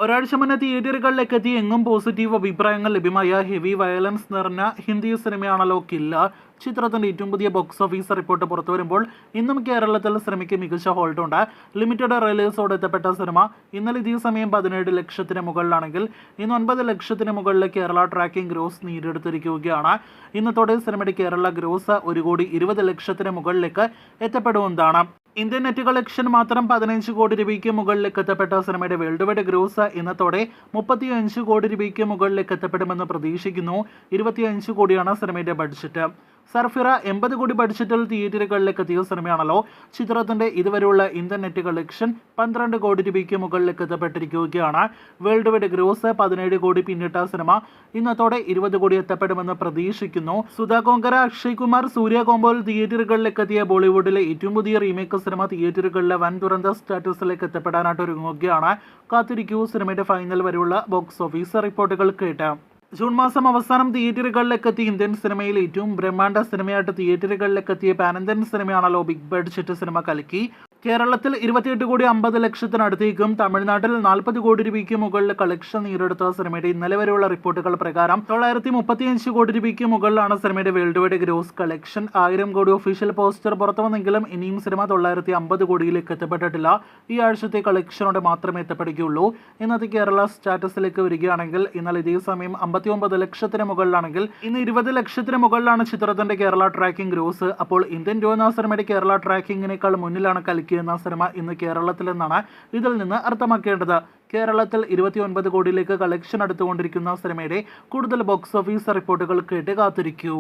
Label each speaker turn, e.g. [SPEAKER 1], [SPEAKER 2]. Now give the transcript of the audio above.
[SPEAKER 1] ഒരാഴ്ച മുന്നേ തിയേറ്ററുകളിലേക്ക് എത്തി എങ്ങും പോസിറ്റീവ് അഭിപ്രായങ്ങൾ ലഭ്യമായ ഹെവി വയലൻസ് നിറഞ്ഞ ഹിന്ദി സിനിമയാണല്ലോ കില്ല. ചിത്രത്തിന്റെ ഏറ്റവും പുതിയ ബോക്സ് ഓഫീസ് റിപ്പോർട്ട് പുറത്തു വരുമ്പോൾ ഇന്നും കേരളത്തിൽ സിനിമയ്ക്ക് മികച്ച ഹോൾഡുണ്ട്. ലിമിറ്റഡ് റിലീസോടെ എത്തപ്പെട്ട സിനിമ ഇന്നലെ ഇതേ സമയം 17 ലക്ഷത്തിന് മുകളിലാണെങ്കിൽ ഇന്ന് 9 ലക്ഷത്തിന് മുകളിൽ കേരള ട്രാക്കിംഗ് ഗ്രോസ് നേടിയെടുത്തിരിക്കുകയാണ്. ഇന്നത്തോടെ സിനിമയുടെ കേരള ഗ്രോസ് 1,20 ലക്ഷത്തിന് മുകളിലേക്ക് എത്തപ്പെടുന്നതാണ്. ഇന്ത്യൻ നെറ്റ് കളക്ഷൻ മാത്രം 15 കോടി രൂപയ്ക്ക് മുകളിലേക്ക് എത്തപ്പെട്ട സിനിമയുടെ വേൾഡ് വൈഡ് ഗ്രോസ് ഇന്നത്തോടെ 35 കോടി രൂപയ്ക്ക് മുകളിലേക്ക് എത്തപ്പെടുമെന്ന് പ്രതീക്ഷിക്കുന്നു. 25 കോടിയാണ് സിനിമയുടെ ബഡ്ജറ്റ്. സർഫിറ 80 കോടി ബഡ്ജറ്റിൽ തിയേറ്ററുകളിലേക്ക് എത്തിയ സിനിമയാണല്ലോ. ചിത്രത്തിന്റെ ഇതുവരെയുള്ള ഇന്ത്യൻ നെറ്റ് കളക്ഷൻ 12 കോടി രൂപയ്ക്ക് മുകളിലേക്ക് എത്തപ്പെട്ടിരിക്കുകയാണ്. വേൾഡ് വൈഡ് ഗ്രോസ് 17 കോടി പിന്നിട്ട സിനിമ ഇന്നത്തോടെ 20 കോടി എത്തപ്പെടുമെന്ന് പ്രതീക്ഷിക്കുന്നു. സുധാ കോങ്കര, അക്ഷയ് കുമാർ, സൂര്യ കോമ്പോയിൽ തിയേറ്ററുകളിലേക്ക് എത്തിയ ബോളിവുഡിലെ ഏറ്റവും പുതിയ റീമേക്ക് സിനിമ തിയേറ്ററുകളിലെ വൻ ദുരന്ത സ്റ്റാറ്റസിലേക്ക് എത്തപ്പെടാനായിട്ട് ഒരുങ്ങുകയാണ്. കാത്തിരിക്കൂ സിനിമയുടെ ഫൈനൽ വരെയുള്ള ബോക്സ് ഓഫീസ് റിപ്പോർട്ടുകൾ കേട്ട്. ജൂൺ മാസം അവസാനം തിയേറ്ററുകളിലേക്ക് എത്തിയ ഇന്ത്യൻ സിനിമയിൽ ഏറ്റവും ബ്രഹ്മാണ്ഡ സിനിമയായിട്ട് തിയേറ്ററുകളിലേക്ക് എത്തിയ പാൻ ഇന്ത്യൻ സിനിമയാണല്ലോ ബിഗ് ബഡ്ജറ്റ് സിനിമ കൽക്കി. കേരളത്തിൽ 28 കോടി 50 ലക്ഷത്തിനടുത്തേക്കും തമിഴ്നാട്ടിൽ 40 കോടി രൂപയ്ക്ക് മുകളിൽ കളക്ഷൻ നേടിയെടുത്ത സിനിമയുടെ ഇന്നലെ വരെയുള്ള റിപ്പോർട്ടുകൾ പ്രകാരം 935 കോടി രൂപയ്ക്ക് മുകളിലാണ് സിനിമയുടെ വേൾഡ് വൈഡ് ഗ്രോസ് കളക്ഷൻ. 1000 കോടി ഒഫീഷ്യൽ പോസ്റ്റർ പുറത്തു വന്നെങ്കിലും ഇനിയും സിനിമ 950 കോടിയിലേക്ക് എത്തപ്പെട്ടിട്ടില്ല. ഈ ആഴ്ചത്തെ കളക്ഷനോടെ മാത്രമേ എത്തപ്പെടുകയുള്ളൂ. ഇന്നത്തെ കേരള സ്റ്റാറ്റസിലേക്ക് വരികയാണെങ്കിൽ ഇന്നലെ ഇതേ സമയം 59 ലക്ഷത്തിന് മുകളിലാണെങ്കിൽ ഇന്ന് 20 ലക്ഷത്തിന് മുകളിലാണ് ചിത്രത്തിന്റെ കേരള ട്രാക്കിംഗ് ഗ്രോസ്. അപ്പോൾ ഇന്ത്യൻ എന്ന സിനിമയുടെ കേരള ട്രാക്കിങ്ങിനേക്കാൾ മുന്നിലാണ് കൽക്കി എന്ന സിനിമ ഇന്ന് കേരളത്തിൽ നിന്നാണ് ഇതിൽ നിന്ന് അർത്ഥമാക്കേണ്ടത്. കേരളത്തിൽ 29 കോടിയിലേക്ക് കളക്ഷൻ എടുത്തുകൊണ്ടിരിക്കുന്ന സിനിമയുടെ കൂടുതൽ ബോക്സ് ഓഫീസ് റിപ്പോർട്ടുകൾ കേട്ട് കാത്തിരിക്കൂ.